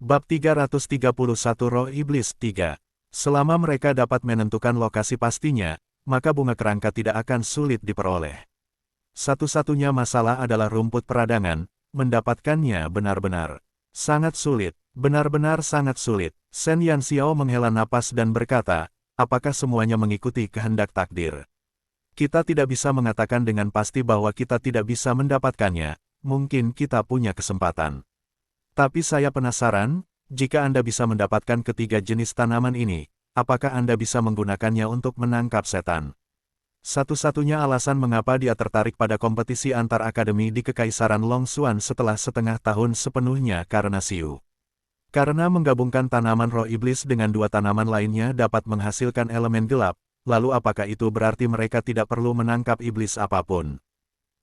Bab 331 Roh Iblis 3. Selama mereka dapat menentukan lokasi pastinya, maka bunga kerangka tidak akan sulit diperoleh. Satu-satunya masalah adalah rumput peradangan, mendapatkannya benar-benar sangat sulit, benar-benar sangat sulit. Shen Yanxiao menghela napas dan berkata, apakah semuanya mengikuti kehendak takdir? Kita tidak bisa mengatakan dengan pasti bahwa kita tidak bisa mendapatkannya, mungkin kita punya kesempatan. Tapi saya penasaran, jika Anda bisa mendapatkan ketiga jenis tanaman ini, apakah Anda bisa menggunakannya untuk menangkap setan? Satu-satunya alasan mengapa dia tertarik pada kompetisi antar akademi di Kekaisaran Longxuan setelah setengah tahun sepenuhnya karena Xiu. Karena menggabungkan tanaman roh iblis dengan dua tanaman lainnya dapat menghasilkan elemen gelap, lalu apakah itu berarti mereka tidak perlu menangkap iblis apapun?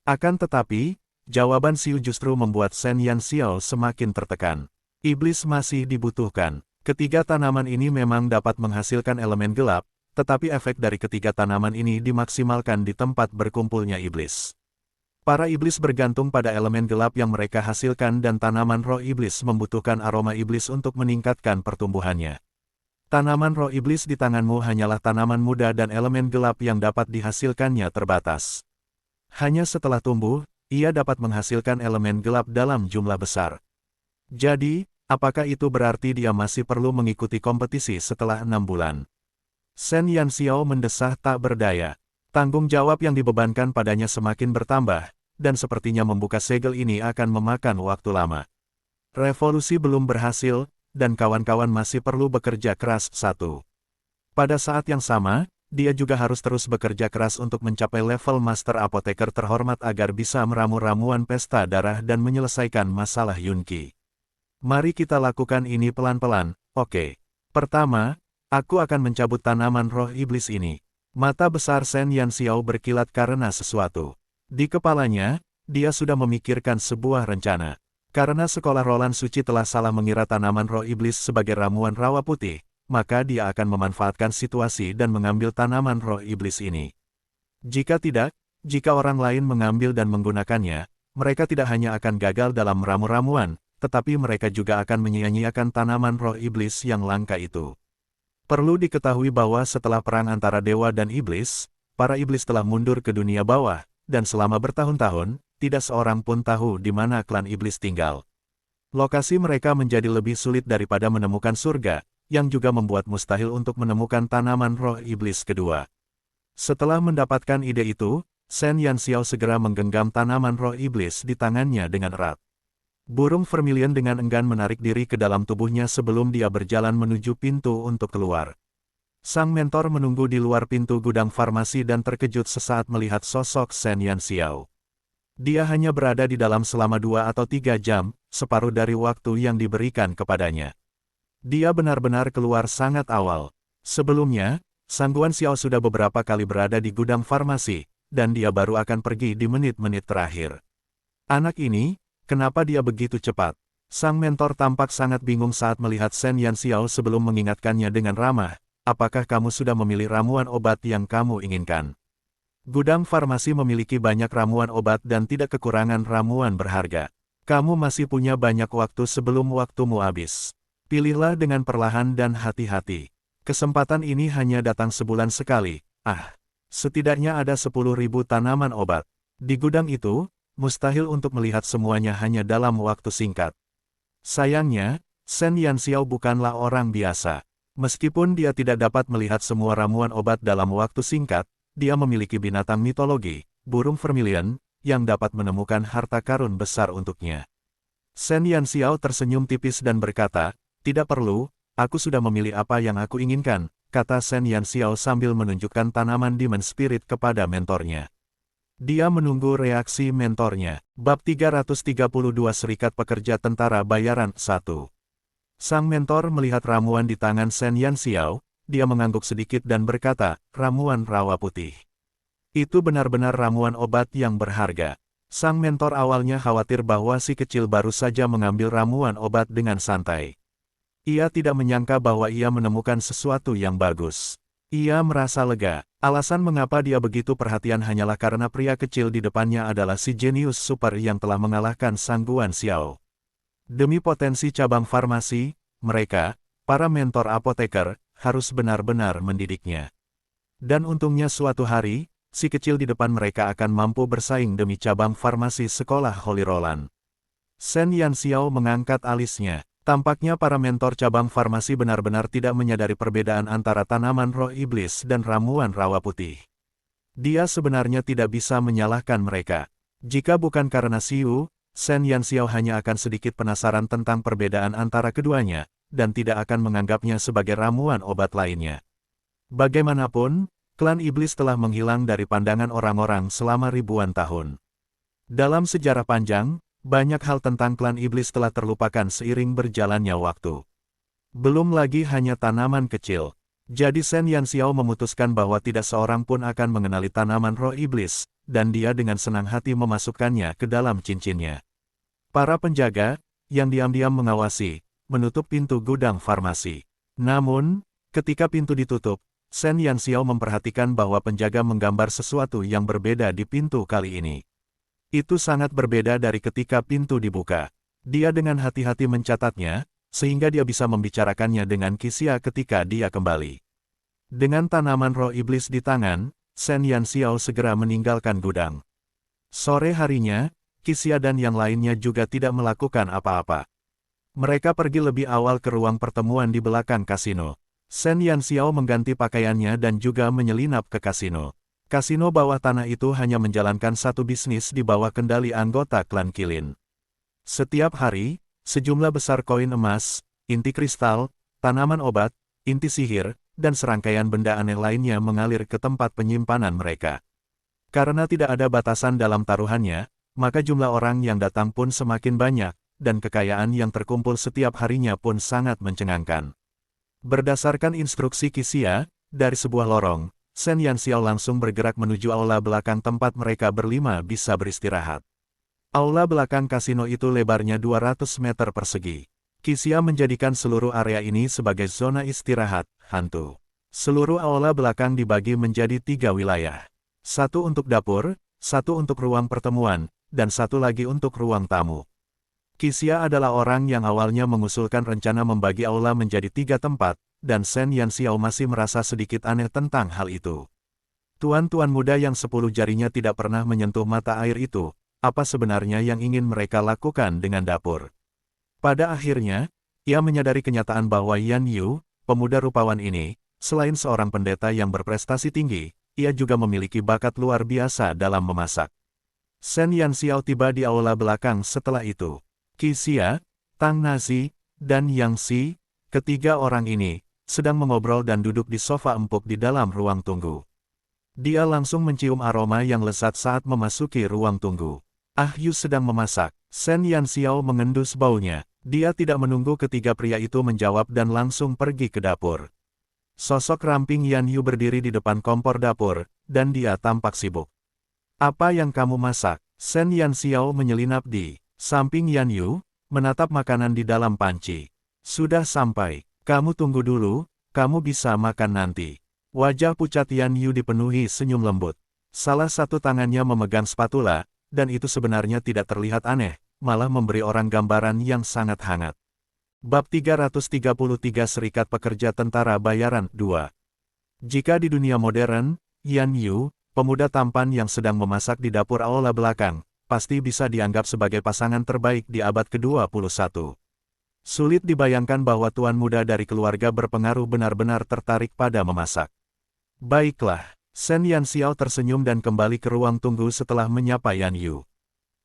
Akan tetapi, jawaban Xiu justru membuat Shen Yanxiao semakin tertekan. Iblis masih dibutuhkan. Ketiga tanaman ini memang dapat menghasilkan elemen gelap, tetapi efek dari ketiga tanaman ini dimaksimalkan di tempat berkumpulnya iblis. Para iblis bergantung pada elemen gelap yang mereka hasilkan dan tanaman roh iblis membutuhkan aroma iblis untuk meningkatkan pertumbuhannya. Tanaman roh iblis di tanganmu hanyalah tanaman muda dan elemen gelap yang dapat dihasilkannya terbatas. Hanya setelah tumbuh, ia dapat menghasilkan elemen gelap dalam jumlah besar. Jadi, apakah itu berarti dia masih perlu mengikuti kompetisi setelah 6 bulan? Shen Yanxiao mendesah tak berdaya. Tanggung jawab yang dibebankan padanya semakin bertambah, dan sepertinya membuka segel ini akan memakan waktu lama. Revolusi belum berhasil, dan kawan-kawan masih perlu bekerja keras. Pada saat yang sama, dia juga harus terus bekerja keras untuk mencapai level Master Apoteker terhormat agar bisa meramu ramuan pesta darah dan menyelesaikan masalah Yunqi. Mari kita lakukan ini pelan-pelan, oke. Pertama, aku akan mencabut tanaman roh iblis ini. Mata besar Shen Yanxiao berkilat karena sesuatu. Di kepalanya, dia sudah memikirkan sebuah rencana. Karena sekolah Roland Suci telah salah mengira tanaman roh iblis sebagai ramuan rawa putih, maka dia akan memanfaatkan situasi dan mengambil tanaman roh iblis ini. Jika tidak, jika orang lain mengambil dan menggunakannya, mereka tidak hanya akan gagal dalam meramu ramuan, tetapi mereka juga akan menyia-nyiakan tanaman roh iblis yang langka itu. Perlu diketahui bahwa setelah perang antara dewa dan iblis, para iblis telah mundur ke dunia bawah, dan selama bertahun-tahun, tidak seorang pun tahu di mana klan iblis tinggal. Lokasi mereka menjadi lebih sulit daripada menemukan surga, yang juga membuat mustahil untuk menemukan tanaman roh iblis kedua. Setelah mendapatkan ide itu, Shen Yanxiao segera menggenggam tanaman roh iblis di tangannya dengan erat. Burung vermilion dengan enggan menarik diri ke dalam tubuhnya sebelum dia berjalan menuju pintu untuk keluar. Sang mentor menunggu di luar pintu gudang farmasi dan terkejut sesaat melihat sosok Shen Yanxiao. Dia hanya berada di dalam selama 2 atau 3 jam, separuh dari waktu yang diberikan kepadanya. Dia benar-benar keluar sangat awal. Sebelumnya, Sang Guan Xiao sudah beberapa kali berada di gudang farmasi, dan dia baru akan pergi di menit-menit terakhir. Anak ini, kenapa dia begitu cepat? Sang mentor tampak sangat bingung saat melihat Shen Yanxiao sebelum mengingatkannya dengan ramah, apakah kamu sudah memilih ramuan obat yang kamu inginkan? Gudang farmasi memiliki banyak ramuan obat dan tidak kekurangan ramuan berharga. Kamu masih punya banyak waktu sebelum waktumu habis. Pilihlah dengan perlahan dan hati-hati. Kesempatan ini hanya datang sebulan sekali. Setidaknya ada 10.000 tanaman obat. Di gudang itu, mustahil untuk melihat semuanya hanya dalam waktu singkat. Sayangnya, Shen Yanxiao bukanlah orang biasa. Meskipun dia tidak dapat melihat semua ramuan obat dalam waktu singkat, dia memiliki binatang mitologi, burung vermilion, yang dapat menemukan harta karun besar untuknya. Shen Yanxiao tersenyum tipis dan berkata, tidak perlu, aku sudah memilih apa yang aku inginkan, kata Shen Yanxiao sambil menunjukkan tanaman Demon Spirit kepada mentornya. Dia menunggu reaksi mentornya. Bab 332 Serikat Pekerja Tentara Bayaran 1. Sang mentor melihat ramuan di tangan Shen Yanxiao, dia mengangguk sedikit dan berkata, ramuan rawa putih. Itu benar-benar ramuan obat yang berharga. Sang mentor awalnya khawatir bahwa si kecil baru saja mengambil ramuan obat dengan santai. Ia tidak menyangka bahwa ia menemukan sesuatu yang bagus. Ia merasa lega. Alasan mengapa dia begitu perhatian hanyalah karena pria kecil di depannya adalah si jenius super yang telah mengalahkan Sang Guan Xiao. Demi potensi cabang farmasi, mereka, para mentor apoteker, harus benar-benar mendidiknya. Dan untungnya suatu hari, si kecil di depan mereka akan mampu bersaing demi cabang farmasi sekolah Holy Roland. Shen Yanxiao mengangkat alisnya. Tampaknya para mentor cabang farmasi benar-benar tidak menyadari perbedaan antara tanaman roh iblis dan ramuan rawa putih. Dia sebenarnya tidak bisa menyalahkan mereka. Jika bukan karena Xiu, Shen Yanxiao hanya akan sedikit penasaran tentang perbedaan antara keduanya, dan tidak akan menganggapnya sebagai ramuan obat lainnya. Bagaimanapun, klan iblis telah menghilang dari pandangan orang-orang selama ribuan tahun. Dalam sejarah panjang, banyak hal tentang klan iblis telah terlupakan seiring berjalannya waktu. Belum lagi hanya tanaman kecil. Jadi Shen Yanxiao memutuskan bahwa tidak seorang pun akan mengenali tanaman roh iblis, dan dia dengan senang hati memasukkannya ke dalam cincinnya. Para penjaga, yang diam-diam mengawasi, menutup pintu gudang farmasi. Namun, ketika pintu ditutup, Shen Yanxiao memperhatikan bahwa penjaga menggambar sesuatu yang berbeda di pintu kali ini. Itu sangat berbeda dari ketika pintu dibuka. Dia dengan hati-hati mencatatnya, sehingga dia bisa membicarakannya dengan Qixia ketika dia kembali. Dengan tanaman roh iblis di tangan, Shen Yanxiao segera meninggalkan gudang. Sore harinya, Qixia dan yang lainnya juga tidak melakukan apa-apa. Mereka pergi lebih awal ke ruang pertemuan di belakang kasino. Shen Yanxiao mengganti pakaiannya dan juga menyelinap ke kasino. Kasino bawah tanah itu hanya menjalankan satu bisnis di bawah kendali anggota klan Qilin. Setiap hari, sejumlah besar koin emas, inti kristal, tanaman obat, inti sihir, dan serangkaian benda aneh lainnya mengalir ke tempat penyimpanan mereka. Karena tidak ada batasan dalam taruhannya, maka jumlah orang yang datang pun semakin banyak, dan kekayaan yang terkumpul setiap harinya pun sangat mencengangkan. Berdasarkan instruksi Qixia, dari sebuah lorong, Shen Yanxiao langsung bergerak menuju aula belakang tempat mereka berlima bisa beristirahat. Aula belakang kasino itu lebarnya 200 meter persegi. Qixia menjadikan seluruh area ini sebagai zona istirahat, hantu. Seluruh aula belakang dibagi menjadi 3 wilayah. Satu untuk dapur, satu untuk ruang pertemuan, dan satu lagi untuk ruang tamu. Qixia adalah orang yang awalnya mengusulkan rencana membagi aula menjadi 3 tempat, dan Shen Yanxiao masih merasa sedikit aneh tentang hal itu. Tuan-tuan muda yang 10 jarinya tidak pernah menyentuh mata air itu, apa sebenarnya yang ingin mereka lakukan dengan dapur? Pada akhirnya, ia menyadari kenyataan bahwa Yan Yu, pemuda rupawan ini, selain seorang pendeta yang berprestasi tinggi, ia juga memiliki bakat luar biasa dalam memasak. Shen Yanxiao tiba di aula belakang setelah itu. Qixia, Tang Nazi, dan Yang Xi, ketiga orang ini, sedang mengobrol dan duduk di sofa empuk di dalam ruang tunggu. Dia langsung mencium aroma yang lezat saat memasuki ruang tunggu. Ah Yu sedang memasak. Shen Yanxiao mengendus baunya. Dia tidak menunggu ketiga pria itu menjawab dan langsung pergi ke dapur. Sosok ramping Yan Yu berdiri di depan kompor dapur, dan dia tampak sibuk. Apa yang kamu masak? Shen Yanxiao menyelinap di samping Yan Yu, menatap makanan di dalam panci. Sudah sampai. Kamu tunggu dulu, kamu bisa makan nanti. Wajah pucat Yan Yu dipenuhi senyum lembut. Salah satu tangannya memegang spatula, dan itu sebenarnya tidak terlihat aneh, malah memberi orang gambaran yang sangat hangat. Bab 333 Serikat Pekerja Tentara Bayaran 2. Jika di dunia modern, Yan Yu, pemuda tampan yang sedang memasak di dapur aula belakang, pasti bisa dianggap sebagai pasangan terbaik di abad ke-21. Sulit dibayangkan bahwa tuan muda dari keluarga berpengaruh benar-benar tertarik pada memasak. Baiklah, Shen Yanxiao tersenyum dan kembali ke ruang tunggu setelah menyapa Yan Yu.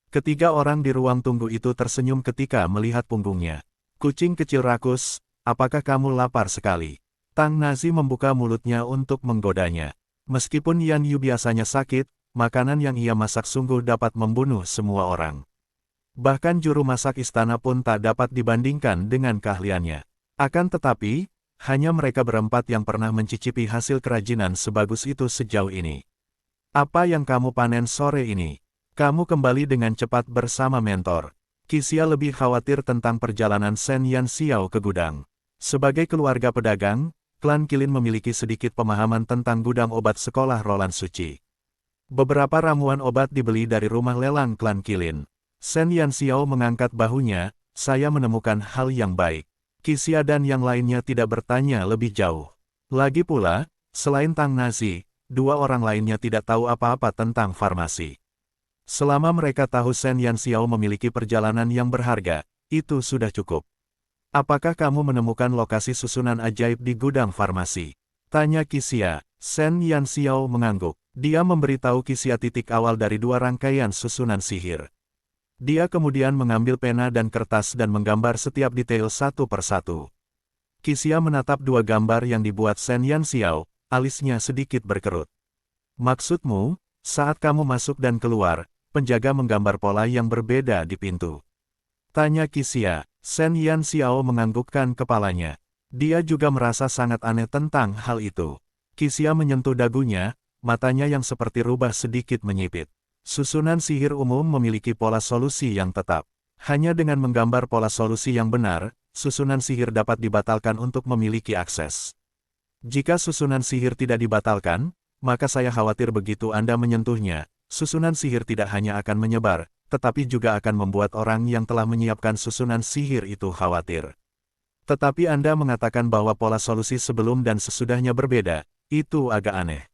Ketiga orang di ruang tunggu itu tersenyum ketika melihat punggungnya. Kucing kecil rakus, apakah kamu lapar sekali? Tang Nazi membuka mulutnya untuk menggodanya. Meskipun Yan Yu biasanya sakit, makanan yang ia masak sungguh dapat membunuh semua orang. Bahkan juru masak istana pun tak dapat dibandingkan dengan keahliannya. Akan tetapi, hanya mereka berempat yang pernah mencicipi hasil kerajinan sebagus itu sejauh ini. Apa yang kamu panen sore ini? Kamu kembali dengan cepat bersama mentor. Qixia lebih khawatir tentang perjalanan Shen Yanxiao ke gudang. Sebagai keluarga pedagang, klan Qilin memiliki sedikit pemahaman tentang gudang obat sekolah Roland Suci. Beberapa ramuan obat dibeli dari rumah lelang klan Qilin. Shen Yanxiao mengangkat bahunya, saya menemukan hal yang baik. Qixia dan yang lainnya tidak bertanya lebih jauh. Lagi pula, selain Tang Nazi, dua orang lainnya tidak tahu apa-apa tentang farmasi. Selama mereka tahu Shen Yanxiao memiliki perjalanan yang berharga, itu sudah cukup. Apakah kamu menemukan lokasi susunan ajaib di gudang farmasi? Tanya Qixia. Shen Yanxiao mengangguk. Dia memberitahu Qixia titik awal dari dua rangkaian susunan sihir. Dia kemudian mengambil pena dan kertas dan menggambar setiap detail satu persatu. Qixia menatap dua gambar yang dibuat Shen Yanxiao, alisnya sedikit berkerut. Maksudmu, saat kamu masuk dan keluar, penjaga menggambar pola yang berbeda di pintu? Tanya Qixia. Shen Yanxiao menganggukkan kepalanya. Dia juga merasa sangat aneh tentang hal itu. Qixia menyentuh dagunya, matanya yang seperti rubah sedikit menyipit. Susunan sihir umum memiliki pola solusi yang tetap. Hanya dengan menggambar pola solusi yang benar, susunan sihir dapat dibatalkan untuk memiliki akses. Jika susunan sihir tidak dibatalkan, maka saya khawatir begitu Anda menyentuhnya, susunan sihir tidak hanya akan menyebar, tetapi juga akan membuat orang yang telah menyiapkan susunan sihir itu khawatir. Tetapi Anda mengatakan bahwa pola solusi sebelum dan sesudahnya berbeda, itu agak aneh.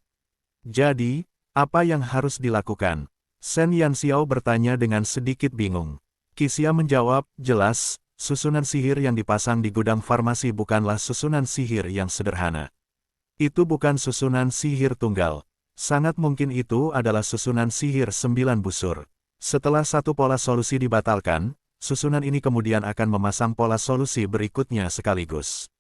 Jadi, apa yang harus dilakukan? Shen Yanxiao bertanya dengan sedikit bingung. Qixia menjawab, jelas, susunan sihir yang dipasang di gudang farmasi bukanlah susunan sihir yang sederhana. Itu bukan susunan sihir tunggal. Sangat mungkin itu adalah susunan sihir 9 busur. Setelah satu pola solusi dibatalkan, susunan ini kemudian akan memasang pola solusi berikutnya sekaligus.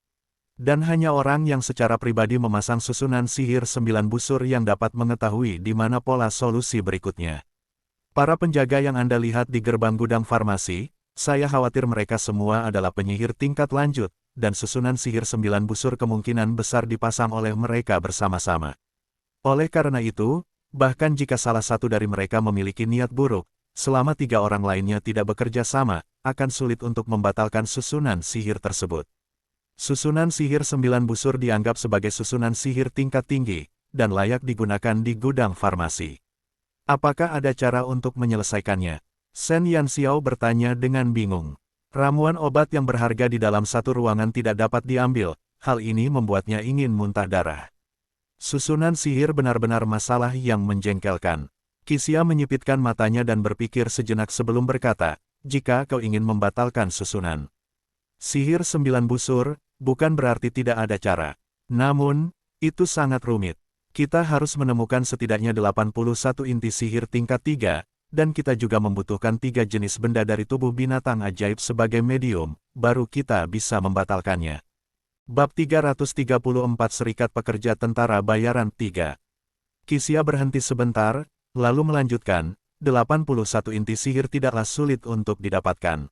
Dan hanya orang yang secara pribadi memasang susunan sihir 9 busur yang dapat mengetahui di mana pola solusi berikutnya. Para penjaga yang Anda lihat di gerbang gudang farmasi, saya khawatir mereka semua adalah penyihir tingkat lanjut, dan susunan sihir 9 busur kemungkinan besar dipasang oleh mereka bersama-sama. Oleh karena itu, bahkan jika salah satu dari mereka memiliki niat buruk, selama 3 orang lainnya tidak bekerja sama, akan sulit untuk membatalkan susunan sihir tersebut. Susunan sihir 9 busur dianggap sebagai susunan sihir tingkat tinggi, dan layak digunakan di gudang farmasi. Apakah ada cara untuk menyelesaikannya? Shen Yanxiao bertanya dengan bingung. Ramuan obat yang berharga di dalam satu ruangan tidak dapat diambil, hal ini membuatnya ingin muntah darah. Susunan sihir benar-benar masalah yang menjengkelkan. Qixia menyipitkan matanya dan berpikir sejenak sebelum berkata, jika kau ingin membatalkan susunan sihir 9 busur, bukan berarti tidak ada cara. Namun, itu sangat rumit. Kita harus menemukan setidaknya 81 inti sihir tingkat 3, dan kita juga membutuhkan 3 jenis benda dari tubuh binatang ajaib sebagai medium, baru kita bisa membatalkannya. Bab 334 Serikat Pekerja Tentara Bayaran 3. Qixia berhenti sebentar, lalu melanjutkan, 81 inti sihir tidaklah sulit untuk didapatkan.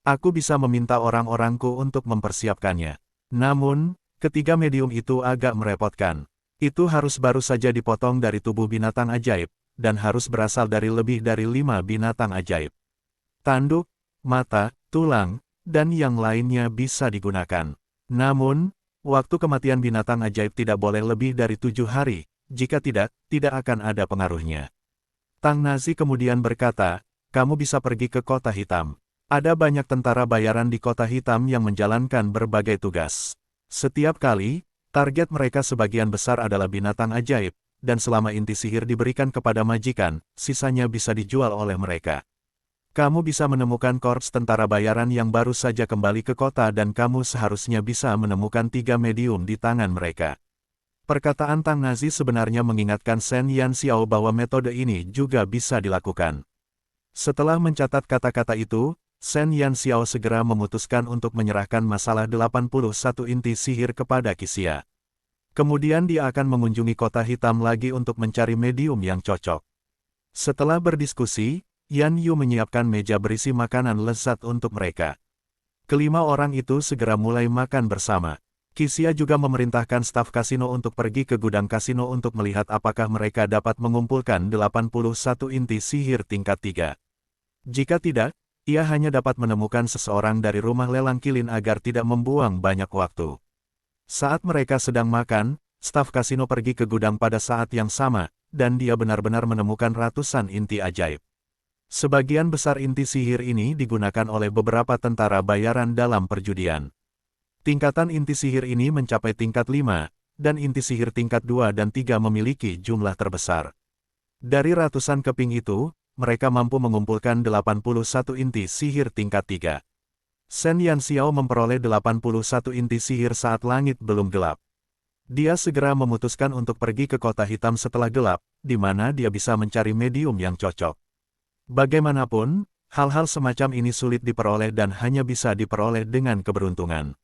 Aku bisa meminta orang-orangku untuk mempersiapkannya. Namun, ketiga medium itu agak merepotkan. Itu harus baru saja dipotong dari tubuh binatang ajaib, dan harus berasal dari lebih dari 5 binatang ajaib. Tanduk, mata, tulang, dan yang lainnya bisa digunakan. Namun, waktu kematian binatang ajaib tidak boleh lebih dari 7 hari, jika tidak, tidak akan ada pengaruhnya. Tang Nazi kemudian berkata, kamu bisa pergi ke Kota Hitam. Ada banyak tentara bayaran di Kota Hitam yang menjalankan berbagai tugas. Setiap kali, target mereka sebagian besar adalah binatang ajaib, dan selama inti sihir diberikan kepada majikan, sisanya bisa dijual oleh mereka. Kamu bisa menemukan korps tentara bayaran yang baru saja kembali ke kota dan kamu seharusnya bisa menemukan 3 medium di tangan mereka. Perkataan Tang Nazi sebenarnya mengingatkan Shen Yanxiao bahwa metode ini juga bisa dilakukan. Setelah mencatat kata-kata itu, Shen Yanxiao segera memutuskan untuk menyerahkan masalah 81 inti sihir kepada Qixia. Kemudian dia akan mengunjungi Kota Hitam lagi untuk mencari medium yang cocok. Setelah berdiskusi, Yan Yu menyiapkan meja berisi makanan lezat untuk mereka. Kelima orang itu segera mulai makan bersama. Qixia juga memerintahkan staf kasino untuk pergi ke gudang kasino untuk melihat apakah mereka dapat mengumpulkan 81 inti sihir tingkat 3. Jika tidak, ia hanya dapat menemukan seseorang dari rumah lelang kilin agar tidak membuang banyak waktu. Saat mereka sedang makan, staf kasino pergi ke gudang pada saat yang sama, dan dia benar-benar menemukan ratusan inti ajaib. Sebagian besar inti sihir ini digunakan oleh beberapa tentara bayaran dalam perjudian. Tingkatan inti sihir ini mencapai tingkat 5, dan inti sihir tingkat 2 dan 3 memiliki jumlah terbesar. Dari ratusan keping itu, mereka mampu mengumpulkan 81 inti sihir tingkat 3. Shen Yanxiao memperoleh 81 inti sihir saat langit belum gelap. Dia segera memutuskan untuk pergi ke kota hitam setelah gelap, di mana dia bisa mencari medium yang cocok. Bagaimanapun, hal-hal semacam ini sulit diperoleh dan hanya bisa diperoleh dengan keberuntungan.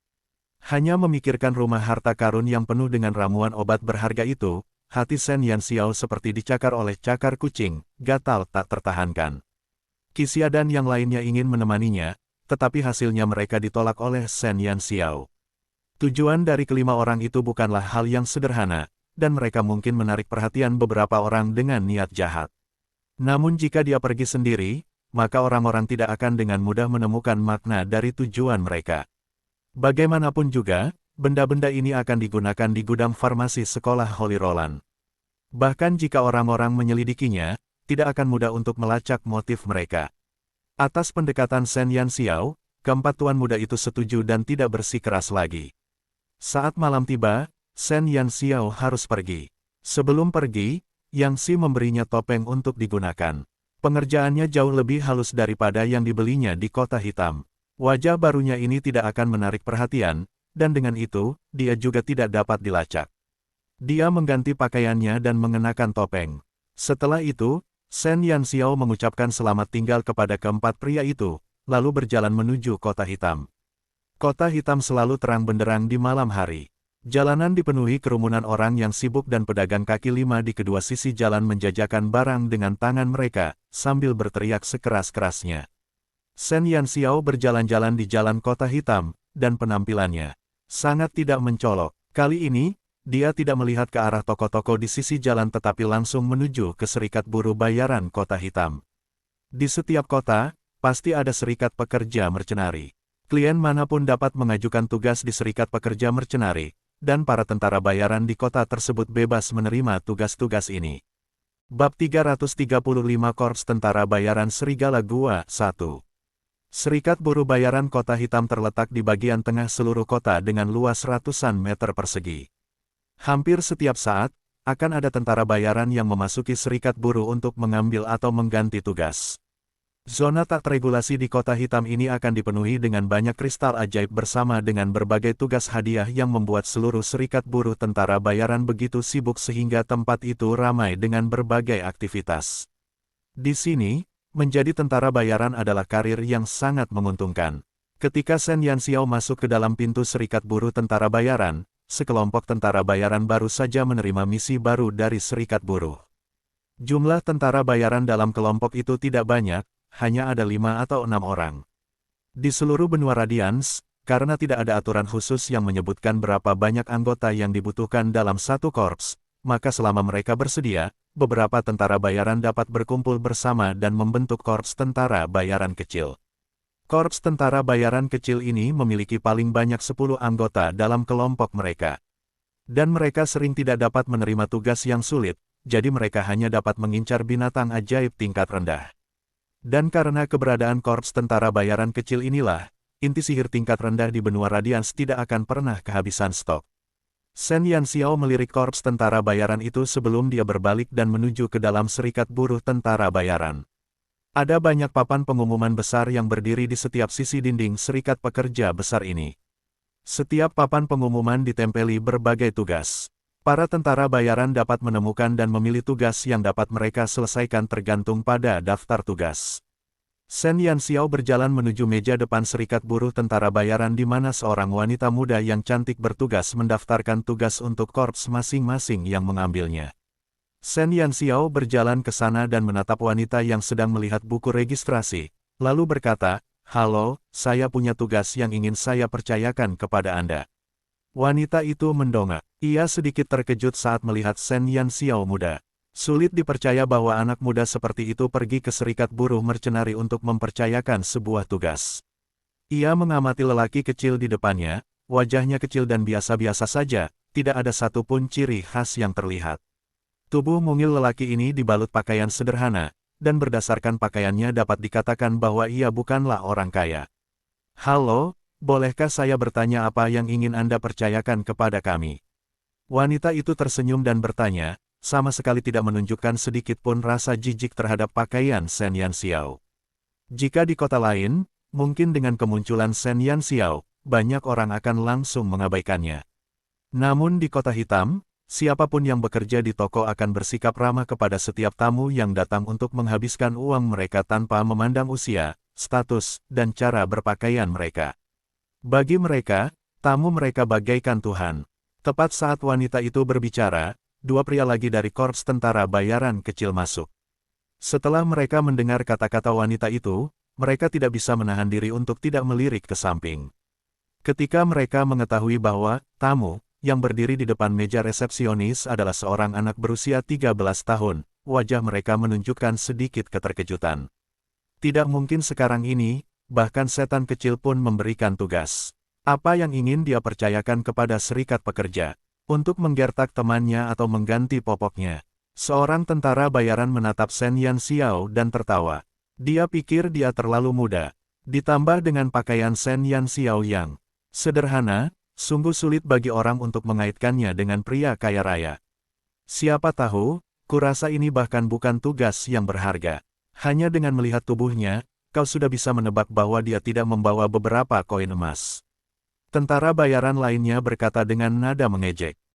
Hanya memikirkan rumah harta karun yang penuh dengan ramuan obat berharga itu, hati Shen Yanxiao seperti dicakar oleh cakar kucing, gatal tak tertahankan. Qixia dan yang lainnya ingin menemaninya, tetapi hasilnya mereka ditolak oleh Shen Yanxiao. Tujuan dari kelima orang itu bukanlah hal yang sederhana, dan mereka mungkin menarik perhatian beberapa orang dengan niat jahat. Namun jika dia pergi sendiri, maka orang-orang tidak akan dengan mudah menemukan makna dari tujuan mereka. Bagaimanapun juga, benda-benda ini akan digunakan di gudang farmasi sekolah Holy Roland. Bahkan jika orang-orang menyelidikinya, tidak akan mudah untuk melacak motif mereka. Atas pendekatan Shen Yanxiao, keempat tuan muda itu setuju dan tidak bersikeras lagi. Saat malam tiba, Shen Yanxiao harus pergi. Sebelum pergi, Yang Xi memberinya topeng untuk digunakan. Pengerjaannya jauh lebih halus daripada yang dibelinya di kota hitam. Wajah barunya ini tidak akan menarik perhatian, dan dengan itu, dia juga tidak dapat dilacak. Dia mengganti pakaiannya dan mengenakan topeng. Setelah itu, Shen Yanxiao mengucapkan selamat tinggal kepada keempat pria itu, lalu berjalan menuju kota hitam. Kota hitam selalu terang benderang di malam hari. Jalanan dipenuhi kerumunan orang yang sibuk dan pedagang kaki lima di kedua sisi jalan menjajakan barang dengan tangan mereka, sambil berteriak sekeras-kerasnya. Shen Yanxiao berjalan-jalan di jalan kota hitam, dan penampilannya sangat tidak mencolok. Kali ini, dia tidak melihat ke arah toko-toko di sisi jalan tetapi langsung menuju ke serikat buruh bayaran kota hitam. Di setiap kota, pasti ada serikat pekerja mercenari. Klien manapun dapat mengajukan tugas di serikat pekerja mercenari, dan para tentara bayaran di kota tersebut bebas menerima tugas-tugas ini. Bab 335 Korps Tentara Bayaran Serigala Gua 1. Serikat buruh bayaran kota hitam terletak di bagian tengah seluruh kota dengan luas ratusan meter persegi. Hampir setiap saat, akan ada tentara bayaran yang memasuki serikat buruh untuk mengambil atau mengganti tugas. Zona tak teregulasi di kota hitam ini akan dipenuhi dengan banyak kristal ajaib bersama dengan berbagai tugas hadiah yang membuat seluruh serikat buruh tentara bayaran begitu sibuk sehingga tempat itu ramai dengan berbagai aktivitas. Di sini, menjadi tentara bayaran adalah karir yang sangat menguntungkan. Ketika Shen Yanxiao masuk ke dalam pintu serikat buruh tentara bayaran, sekelompok tentara bayaran baru saja menerima misi baru dari serikat buruh. Jumlah tentara bayaran dalam kelompok itu tidak banyak, hanya ada 5 atau 6 orang. Di seluruh benua Radiance, karena tidak ada aturan khusus yang menyebutkan berapa banyak anggota yang dibutuhkan dalam satu korps, maka selama mereka bersedia, beberapa tentara bayaran dapat berkumpul bersama dan membentuk korps tentara bayaran kecil. Korps tentara bayaran kecil ini memiliki paling banyak 10 anggota dalam kelompok mereka. Dan mereka sering tidak dapat menerima tugas yang sulit, jadi mereka hanya dapat mengincar binatang ajaib tingkat rendah. Dan karena keberadaan korps tentara bayaran kecil inilah, inti sihir tingkat rendah di benua Radiance tidak akan pernah kehabisan stok. Shen Yanxiao melirik korps tentara bayaran itu sebelum dia berbalik dan menuju ke dalam serikat buruh tentara bayaran. Ada banyak papan pengumuman besar yang berdiri di setiap sisi dinding serikat pekerja besar ini. Setiap papan pengumuman ditempeli berbagai tugas. Para tentara bayaran dapat menemukan dan memilih tugas yang dapat mereka selesaikan tergantung pada daftar tugas. Shen Yanxiao berjalan menuju meja depan serikat buruh tentara bayaran di mana seorang wanita muda yang cantik bertugas mendaftarkan tugas untuk korps masing-masing yang mengambilnya. Shen Yanxiao berjalan ke sana dan menatap wanita yang sedang melihat buku registrasi, lalu berkata, "Halo, saya punya tugas yang ingin saya percayakan kepada Anda." Wanita itu mendongak. Ia sedikit terkejut saat melihat Shen Yanxiao muda. Sulit dipercaya bahwa anak muda seperti itu pergi ke serikat buruh mercenari untuk mempercayakan sebuah tugas. Ia mengamati lelaki kecil di depannya, wajahnya kecil dan biasa-biasa saja, tidak ada satupun ciri khas yang terlihat. Tubuh mungil lelaki ini dibalut pakaian sederhana, dan berdasarkan pakaiannya dapat dikatakan bahwa ia bukanlah orang kaya. Halo, bolehkah saya bertanya apa yang ingin Anda percayakan kepada kami? Wanita itu tersenyum dan bertanya, sama sekali tidak menunjukkan sedikit pun rasa jijik terhadap pakaian Shen Yanxiao. Jika di kota lain, mungkin dengan kemunculan Shen Yanxiao, banyak orang akan langsung mengabaikannya. Namun di kota hitam, siapapun yang bekerja di toko akan bersikap ramah kepada setiap tamu yang datang untuk menghabiskan uang mereka tanpa memandang usia, status, dan cara berpakaian mereka. Bagi mereka, tamu mereka bagaikan Tuhan. Tepat saat wanita itu berbicara, dua pria lagi dari korps tentara bayaran kecil masuk. Setelah mereka mendengar kata-kata wanita itu, mereka tidak bisa menahan diri untuk tidak melirik ke samping. Ketika mereka mengetahui bahwa tamu yang berdiri di depan meja resepsionis adalah seorang anak berusia 13 tahun, wajah mereka menunjukkan sedikit keterkejutan. Tidak mungkin sekarang ini, bahkan setan kecil pun memberikan tugas. Apa yang ingin dia percayakan kepada serikat pekerja? Untuk menggertak temannya atau mengganti popoknya? Seorang tentara bayaran menatap Shen Yanxiao dan tertawa. Dia pikir dia terlalu muda. Ditambah dengan pakaian Shen Yanxiao yang sederhana, sungguh sulit bagi orang untuk mengaitkannya dengan pria kaya raya. Siapa tahu, kurasa ini bahkan bukan tugas yang berharga. Hanya dengan melihat tubuhnya, kau sudah bisa menebak bahwa dia tidak membawa beberapa koin emas. Tentara bayaran lainnya berkata dengan nada mengejek.